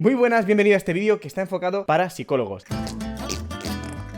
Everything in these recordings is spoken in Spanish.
Muy buenas, bienvenido a este vídeo que está enfocado para psicólogos.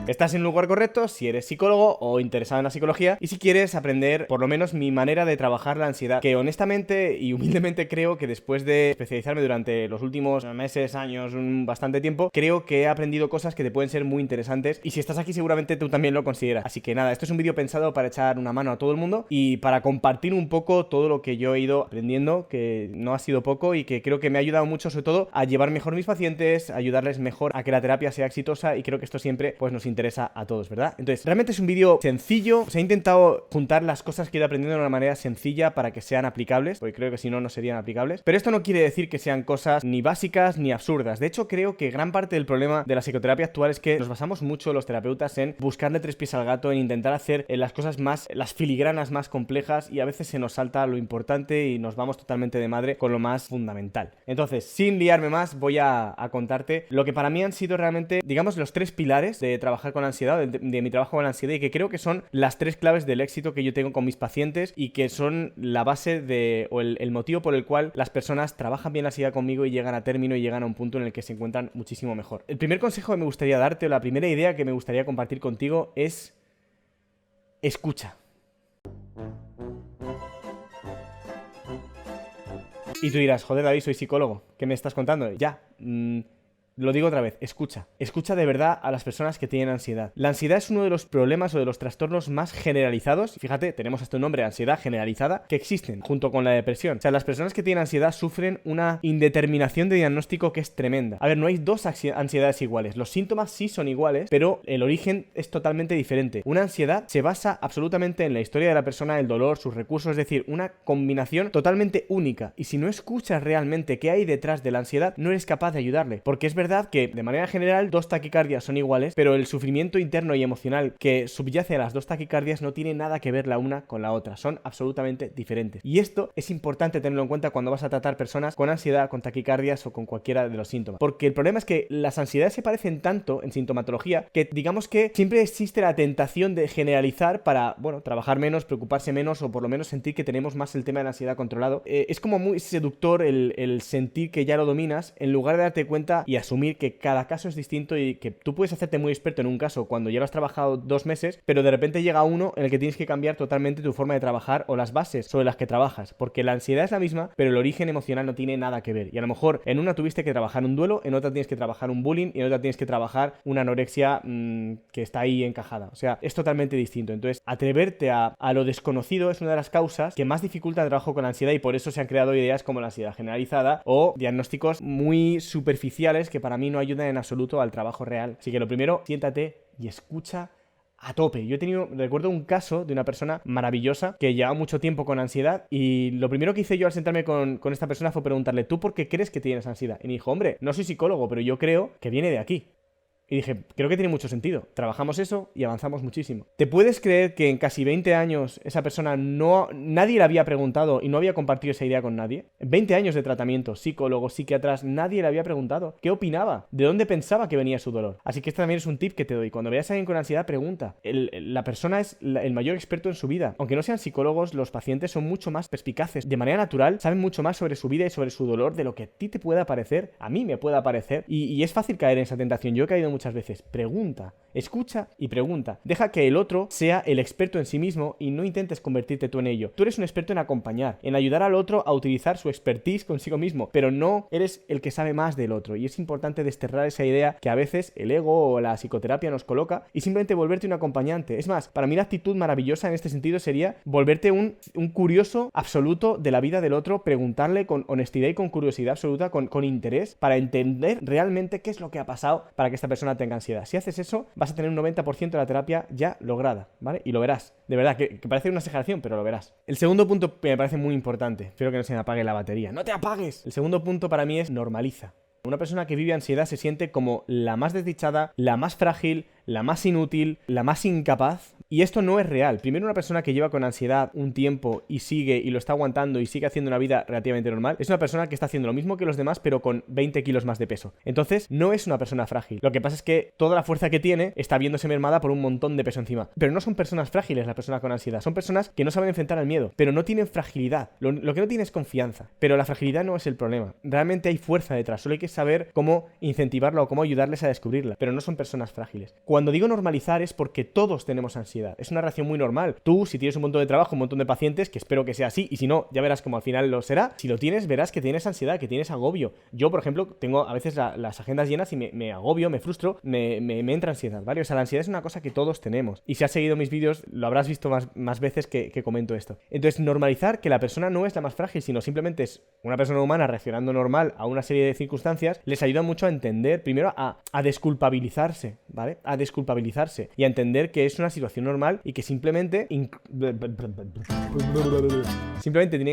Estás en el lugar correcto si eres psicólogo o interesado en la psicología y si quieres aprender por lo menos mi manera de trabajar la ansiedad, que honestamente y humildemente creo que después de especializarme durante los últimos meses, años, bastante tiempo, creo que he aprendido cosas que te pueden ser muy interesantes y si estás aquí seguramente tú también lo consideras. Así que nada, esto es un vídeo pensado para echar una mano a todo el mundo y para compartir un poco todo lo que yo he ido aprendiendo, que no ha sido poco y que creo que me ha ayudado mucho sobre todo a llevar mejor mis pacientes, a ayudarles mejor a que la terapia sea exitosa y creo que esto siempre pues nos interesa a todos, ¿verdad? Entonces, realmente es un vídeo sencillo, se ha intentado juntar las cosas que he ido aprendiendo de una manera sencilla para que sean aplicables, porque creo que si no, no serían aplicables, pero esto no quiere decir que sean cosas ni básicas ni absurdas. De hecho, creo que gran parte del problema de la psicoterapia actual es que nos basamos mucho los terapeutas en buscarle tres pies al gato, en intentar hacer las cosas más, las filigranas más complejas y a veces se nos salta lo importante y nos vamos totalmente de madre con lo más fundamental. Entonces, sin liarme más, voy a contarte lo que para mí han sido realmente, digamos, los tres pilares de trabajar con ansiedad, de mi trabajo con la ansiedad y que creo que son las tres claves del éxito que yo tengo con mis pacientes y que son la base de, o el motivo por el cual las personas trabajan bien la ansiedad conmigo y llegan a término y llegan a un punto en el que se encuentran muchísimo mejor. El primer consejo que me gustaría darte o la primera idea que me gustaría compartir contigo es escucha. Y tú dirás, joder David, soy psicólogo, ¿qué me estás contando? Ya, lo digo otra vez, escucha. Escucha de verdad a las personas que tienen ansiedad. La ansiedad es uno de los problemas o de los trastornos más generalizados. Fíjate, tenemos hasta un nombre, ansiedad generalizada, que existen junto con la depresión. O sea, las personas que tienen ansiedad sufren una indeterminación de diagnóstico que es tremenda. A ver, no hay dos ansiedades iguales. Los síntomas sí son iguales, pero el origen es totalmente diferente. Una ansiedad se basa absolutamente en la historia de la persona, el dolor, sus recursos, es decir, una combinación totalmente única. Y si no escuchas realmente qué hay detrás de la ansiedad, no eres capaz de ayudarle. Porque es verdad que de manera general dos taquicardias son iguales, pero el sufrimiento interno y emocional que subyace a las dos taquicardias no tiene nada que ver la una con la otra, son absolutamente diferentes. Y esto es importante tenerlo en cuenta cuando vas a tratar personas con ansiedad, con taquicardias o con cualquiera de los síntomas. Porque el problema es que las ansiedades se parecen tanto en sintomatología que digamos que siempre existe la tentación de generalizar para, bueno, trabajar menos, preocuparse menos o por lo menos sentir que tenemos más el tema de la ansiedad controlado. Es como muy seductor el sentir que ya lo dominas en lugar de darte cuenta y asumir que cada caso es distinto y que tú puedes hacerte muy experto en un caso cuando ya lo has trabajado 2 meses, pero de repente llega uno en el que tienes que cambiar totalmente tu forma de trabajar o las bases sobre las que trabajas, porque la ansiedad es la misma, pero el origen emocional no tiene nada que ver. Y a lo mejor en una tuviste que trabajar un duelo, en otra tienes que trabajar un bullying y en otra tienes que trabajar una anorexia que está ahí encajada. O sea, es totalmente distinto. Entonces, atreverte a lo desconocido es una de las causas que más dificulta el trabajo con la ansiedad y por eso se han creado ideas como la ansiedad generalizada o diagnósticos muy superficiales que para mí no ayudan en absoluto al trabajo real. Así que lo primero, siéntate y escucha a tope. Yo recuerdo un caso de una persona maravillosa que llevaba mucho tiempo con ansiedad y lo primero que hice yo al sentarme con esta persona fue preguntarle, ¿tú por qué crees que tienes ansiedad? Y me dijo, hombre, no soy psicólogo, pero yo creo que viene de aquí. Y dije, creo que tiene mucho sentido. Trabajamos eso y avanzamos muchísimo. ¿Te puedes creer que en casi 20 años esa persona nadie le había preguntado y no había compartido esa idea con nadie? 20 años de tratamiento, psicólogos, psiquiatras, nadie le había preguntado qué opinaba, de dónde pensaba que venía su dolor. Así que este también es un tip que te doy. Cuando veas a alguien con ansiedad, pregunta. La persona es el mayor experto en su vida. Aunque no sean psicólogos, los pacientes son mucho más perspicaces. De manera natural, saben mucho más sobre su vida y sobre su dolor de lo que a ti te pueda parecer, a mí me pueda parecer. Y es fácil caer en esa tentación. Yo he caído muchas veces. Pregunta, escucha y pregunta. Deja que el otro sea el experto en sí mismo y no intentes convertirte tú en ello. Tú eres un experto en acompañar, en ayudar al otro a utilizar su expertise consigo mismo, pero no eres el que sabe más del otro. Y es importante desterrar esa idea que a veces el ego o la psicoterapia nos coloca y simplemente volverte un acompañante. Es más, para mí la actitud maravillosa en este sentido sería volverte un curioso absoluto de la vida del otro, preguntarle con honestidad y con curiosidad absoluta, con interés, para entender realmente qué es lo que ha pasado para que esta persona tenga ansiedad. Si haces eso, vas a tener un 90% de la terapia ya lograda, ¿vale? Y lo verás. De verdad, que parece una exageración, pero lo verás. El segundo punto me parece muy importante. Espero que no se me apague la batería. ¡No te apagues! El segundo punto para mí es normaliza. Una persona que vive ansiedad se siente como la más desdichada, la más frágil, la más inútil, la más incapaz. Y esto no es real. Primero, una persona que lleva con ansiedad un tiempo y sigue y lo está aguantando y sigue haciendo una vida relativamente normal, es una persona que está haciendo lo mismo que los demás, pero con 20 kilos más de peso. Entonces, no es una persona frágil. Lo que pasa es que toda la fuerza que tiene está viéndose mermada por un montón de peso encima. Pero no son personas frágiles las personas con ansiedad. Son personas que no saben enfrentar al miedo, pero no tienen fragilidad. Lo que no tiene es confianza. Pero la fragilidad no es el problema. Realmente hay fuerza detrás. Solo hay que saber cómo incentivarla o cómo ayudarles a descubrirla. Pero no son personas frágiles. Cuando digo normalizar es porque todos tenemos ansiedad. Es una reacción muy normal. Tú, si tienes un montón de trabajo, un montón de pacientes, que espero que sea así, y si no, ya verás como al final lo será. Si lo tienes, verás que tienes ansiedad, que tienes agobio. Yo, por ejemplo, tengo a veces las agendas llenas y me agobio, me frustro, me entra ansiedad, ¿vale? O sea, la ansiedad es una cosa que todos tenemos. Y si has seguido mis vídeos, lo habrás visto más veces que comento esto. Entonces, normalizar que la persona no es la más frágil, sino simplemente es una persona humana reaccionando normal a una serie de circunstancias, les ayuda mucho a entender, primero a desculpabilizarse, ¿vale? A desculpabilizarse y a entender que es una situación normal y que simplemente tienen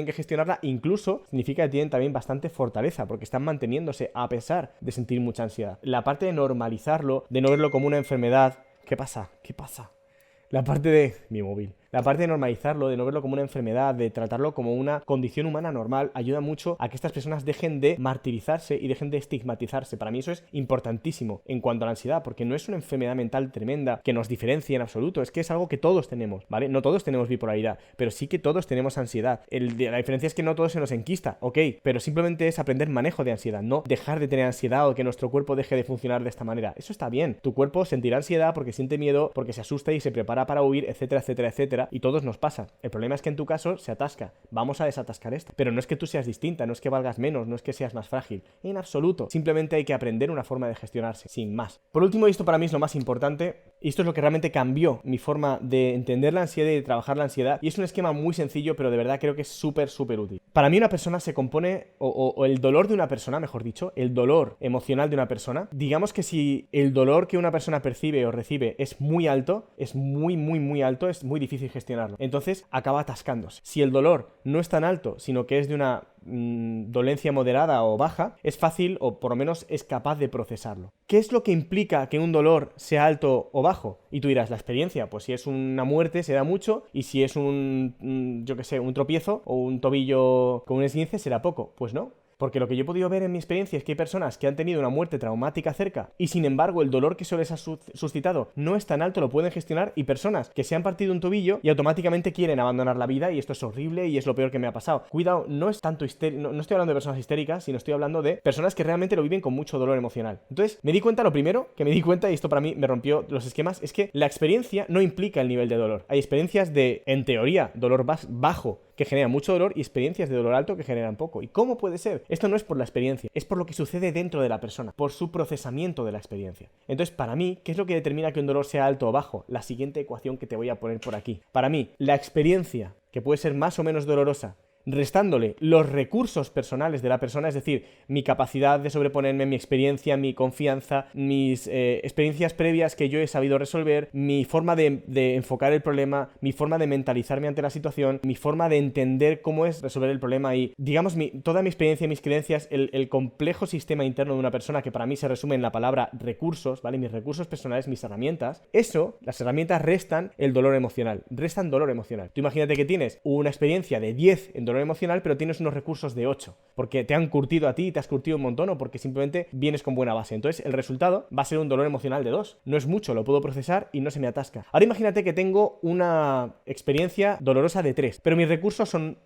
que gestionarla. Incluso significa que tienen también bastante fortaleza porque están manteniéndose a pesar de sentir mucha ansiedad. La parte de normalizarlo, de no verlo como una enfermedad. ¿Qué pasa? La parte de mi móvil. La parte de normalizarlo, de no verlo como una enfermedad, de tratarlo como una condición humana normal, ayuda mucho a que estas personas dejen de martirizarse y dejen de estigmatizarse. Para mí eso es importantísimo en cuanto a la ansiedad, porque no es una enfermedad mental tremenda que nos diferencie en absoluto, es que es algo que todos tenemos, ¿vale? No todos tenemos bipolaridad, pero sí que todos tenemos ansiedad. La diferencia es que no todo se nos enquista, ok, pero simplemente es aprender manejo de ansiedad, no dejar de tener ansiedad o que nuestro cuerpo deje de funcionar de esta manera. Eso está bien. Tu cuerpo sentirá ansiedad porque siente miedo, porque se asusta y se prepara para huir, etcétera, etcétera, etcétera. Y todos nos pasa. El problema es que en tu caso se atasca. Vamos a desatascar esto. Pero no es que tú seas distinta, no es que valgas menos, no es que seas más frágil. En absoluto. Simplemente hay que aprender una forma de gestionarse, sin más. Por último, y esto para mí es lo más importante, y esto es lo que realmente cambió mi forma de entender la ansiedad y de trabajar la ansiedad. Y es un esquema muy sencillo, pero de verdad creo que es súper, súper útil. Para mí una persona se compone, o el dolor de una persona, mejor dicho, el dolor emocional de una persona, digamos que si el dolor que una persona percibe o recibe es muy alto, es muy alto, es muy difícil gestionarlo. Entonces acaba atascándose. Si el dolor no es tan alto, sino que es de una dolencia moderada o baja, es fácil o por lo menos es capaz de procesarlo. ¿Qué es lo que implica que un dolor sea alto o bajo? Y tú dirás, la experiencia, pues si es una muerte será mucho y si es un tropiezo o un tobillo con un esguince será poco. Pues no. Porque lo que yo he podido ver en mi experiencia es que hay personas que han tenido una muerte traumática cerca y sin embargo el dolor que eso les ha suscitado no es tan alto, lo pueden gestionar, y personas que se han partido un tobillo y automáticamente quieren abandonar la vida y esto es horrible y es lo peor que me ha pasado. Cuidado, no es tanto no estoy hablando de personas histéricas, sino estoy hablando de personas que realmente lo viven con mucho dolor emocional. Entonces, me di cuenta, lo primero que me di cuenta, y esto para mí me rompió los esquemas, es que la experiencia no implica el nivel de dolor. Hay experiencias de, en teoría, dolor bajo que generan mucho dolor y experiencias de dolor alto que generan poco. ¿Y cómo puede ser? Esto no es por la experiencia, es por lo que sucede dentro de la persona, por su procesamiento de la experiencia. Entonces, para mí, ¿qué es lo que determina que un dolor sea alto o bajo? La siguiente ecuación que te voy a poner por aquí. Para mí, la experiencia, que puede ser más o menos dolorosa, restándole los recursos personales de la persona, es decir, mi capacidad de sobreponerme, mi experiencia, mi confianza, mis experiencias previas que yo he sabido resolver, mi forma de enfocar el problema, mi forma de mentalizarme ante la situación, mi forma de entender cómo es resolver el problema y, digamos, toda mi experiencia y mis creencias, el complejo sistema interno de una persona que para mí se resume en la palabra recursos, ¿vale? Mis recursos personales, mis herramientas, las herramientas restan el dolor emocional, restan dolor emocional. Tú imagínate que tienes una experiencia de 10 en dolor emocional, pero tienes unos recursos de 8, porque te han curtido a ti, te has curtido un montón o porque simplemente vienes con buena base. Entonces el resultado va a ser un dolor emocional de 2. No es mucho, lo puedo procesar y no se me atasca. Ahora imagínate que tengo una experiencia dolorosa de 3, pero mis recursos son,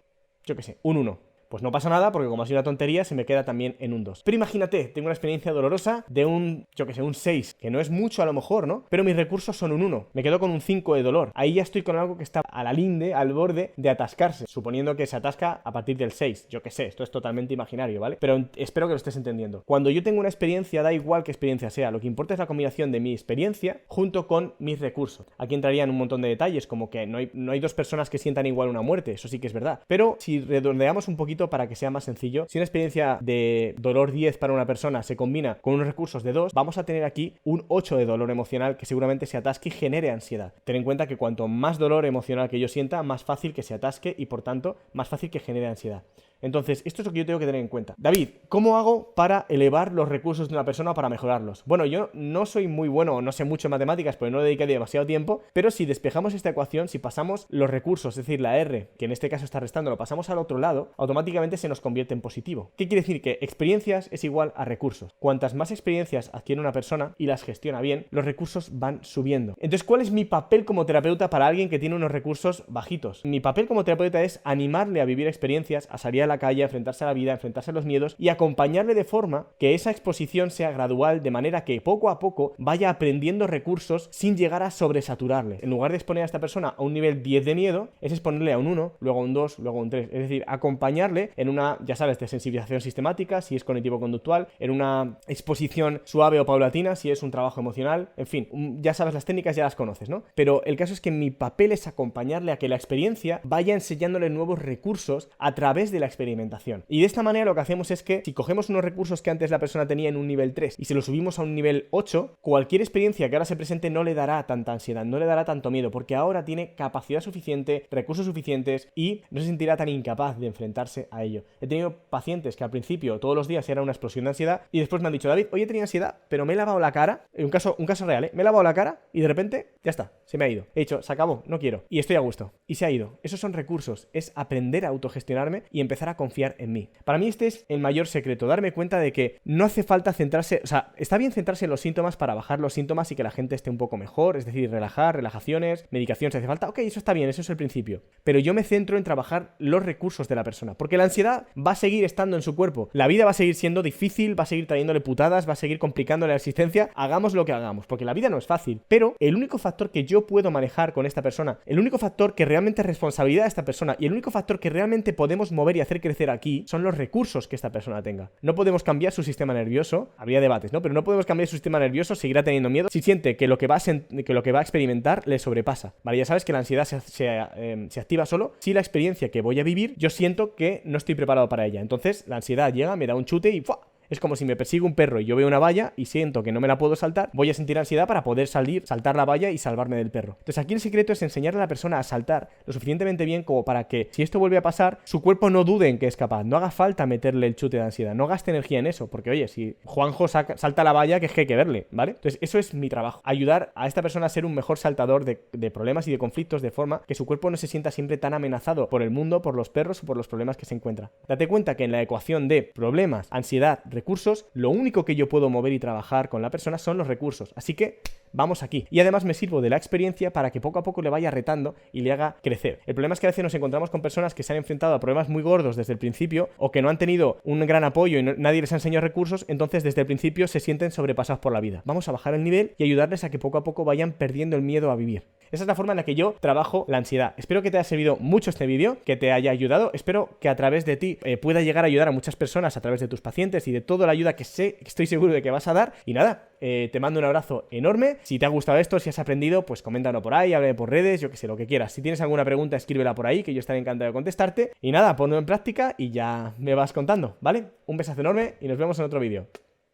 yo qué sé, un 1. Pues no pasa nada porque como ha sido una tontería se me queda también en un 2. Pero imagínate, tengo una experiencia dolorosa de un 6, que no es mucho a lo mejor, ¿no? Pero mis recursos son un 1. Me quedo con un 5 de dolor. Ahí ya estoy con algo que está a la linde, al borde de atascarse, suponiendo que se atasca a partir del 6. Yo qué sé, esto es totalmente imaginario, ¿vale? Pero espero que lo estés entendiendo. Cuando yo tengo una experiencia, da igual qué experiencia sea, lo que importa es la combinación de mi experiencia junto con mis recursos. Aquí entrarían un montón de detalles, como que no hay dos personas que sientan igual una muerte, eso sí que es verdad. Pero si redondeamos un poquito para que sea más sencillo, si una experiencia de dolor 10 para una persona se combina con unos recursos de 2, vamos a tener aquí un 8 de dolor emocional que seguramente se atasque y genere ansiedad. Ten en cuenta que cuanto más dolor emocional que yo sienta, más fácil que se atasque y por tanto más fácil que genere ansiedad. Entonces, esto es lo que yo tengo que tener en cuenta. David, ¿cómo hago para elevar los recursos de una persona o para mejorarlos? Bueno, yo no soy muy bueno o no sé mucho en matemáticas porque no le dediqué demasiado tiempo, pero si despejamos esta ecuación, si pasamos los recursos, es decir, la R, que en este caso está restando, lo pasamos al otro lado, automáticamente se nos convierte en positivo. ¿Qué quiere decir? Que experiencias es igual a recursos. Cuantas más experiencias adquiere una persona y las gestiona bien, los recursos van subiendo. Entonces, ¿cuál es mi papel como terapeuta para alguien que tiene unos recursos bajitos? Mi papel como terapeuta es animarle a vivir experiencias, a salir a la calle, a enfrentarse a la vida, a enfrentarse a los miedos y acompañarle de forma que esa exposición sea gradual, de manera que poco a poco vaya aprendiendo recursos sin llegar a sobresaturarle. En lugar de exponer a esta persona a un nivel 10 de miedo, es exponerle a un 1, luego a un 2, luego a un 3. Es decir, acompañarle en una, ya sabes, de sensibilización sistemática, si es cognitivo-conductual, en una exposición suave o paulatina, si es un trabajo emocional, en fin, ya sabes las técnicas, ya las conoces, ¿no? Pero el caso es que mi papel es acompañarle a que la experiencia vaya enseñándole nuevos recursos a través de la experimentación. Y de esta manera lo que hacemos es que si cogemos unos recursos que antes la persona tenía en un nivel 3 y se los subimos a un nivel 8, cualquier experiencia que ahora se presente no le dará tanta ansiedad, no le dará tanto miedo, porque ahora tiene capacidad suficiente, recursos suficientes y no se sentirá tan incapaz de enfrentarse a ello. He tenido pacientes que al principio todos los días era una explosión de ansiedad y después me han dicho: David, hoy he tenido ansiedad, pero me he lavado la cara, un caso real, me he lavado la cara y de repente ya está, se me ha ido. He dicho, se acabó, no quiero y estoy a gusto. Y se ha ido. Esos son recursos, es aprender a autogestionarme y empezar a confiar en mí. Para mí este es el mayor secreto, darme cuenta de que no hace falta centrarse, o sea, está bien centrarse en los síntomas para bajar los síntomas y que la gente esté un poco mejor, es decir, relajaciones, medicación si hace falta, ok, eso está bien, eso es el principio. Pero yo me centro en trabajar los recursos de la persona, porque la ansiedad va a seguir estando en su cuerpo, la vida va a seguir siendo difícil, va a seguir trayéndole putadas, va a seguir complicándole la existencia, hagamos lo que hagamos, porque la vida no es fácil, pero el único factor que yo puedo manejar con esta persona, el único factor que realmente es responsabilidad de esta persona y el único factor que realmente podemos mover y hacer crecer aquí son los recursos que esta persona tenga. No podemos cambiar su sistema nervioso, habría debates, ¿no? Pero no podemos cambiar su sistema nervioso, seguirá teniendo miedo si siente que lo que va a experimentar le sobrepasa, ¿vale? Ya sabes que la ansiedad se activa solo si la experiencia que voy a vivir yo siento que no estoy preparado para ella. Entonces la ansiedad llega, me da un chute y ¡fua! Es como si me persigue un perro y yo veo una valla y siento que no me la puedo saltar, voy a sentir ansiedad para poder saltar la valla y salvarme del perro. Entonces aquí el secreto es enseñarle a la persona a saltar lo suficientemente bien como para que si esto vuelve a pasar, su cuerpo no dude en que es capaz, no haga falta meterle el chute de ansiedad, no gaste energía en eso, porque oye, si Juanjo salta la valla, que es que hay que verle, ¿vale? Entonces eso es mi trabajo, ayudar a esta persona a ser un mejor saltador de problemas y de conflictos de forma que su cuerpo no se sienta siempre tan amenazado por el mundo, por los perros o por los problemas que se encuentra. Date cuenta que en la ecuación de problemas, ansiedad, recursos, lo único que yo puedo mover y trabajar con la persona son los recursos. Así que vamos aquí. Y además me sirvo de la experiencia para que poco a poco le vaya retando y le haga crecer. El problema es que a veces nos encontramos con personas que se han enfrentado a problemas muy gordos desde el principio o que no han tenido un gran apoyo y nadie les ha enseñado recursos, entonces desde el principio se sienten sobrepasados por la vida. Vamos a bajar el nivel y ayudarles a que poco a poco vayan perdiendo el miedo a vivir. Esa es la forma en la que yo trabajo la ansiedad. Espero que te haya servido mucho este vídeo, que te haya ayudado. Espero que a través de ti pueda llegar a ayudar a muchas personas a través de tus pacientes y de toda la ayuda que estoy seguro de que vas a dar. Y nada, te mando un abrazo enorme. Si te ha gustado esto, si has aprendido, pues coméntalo por ahí, háblame por redes, yo que sé, lo que quieras. Si tienes alguna pregunta, escríbela por ahí, que yo estaré encantado de contestarte. Y nada, ponlo en práctica y ya me vas contando, ¿vale? Un besazo enorme y nos vemos en otro vídeo.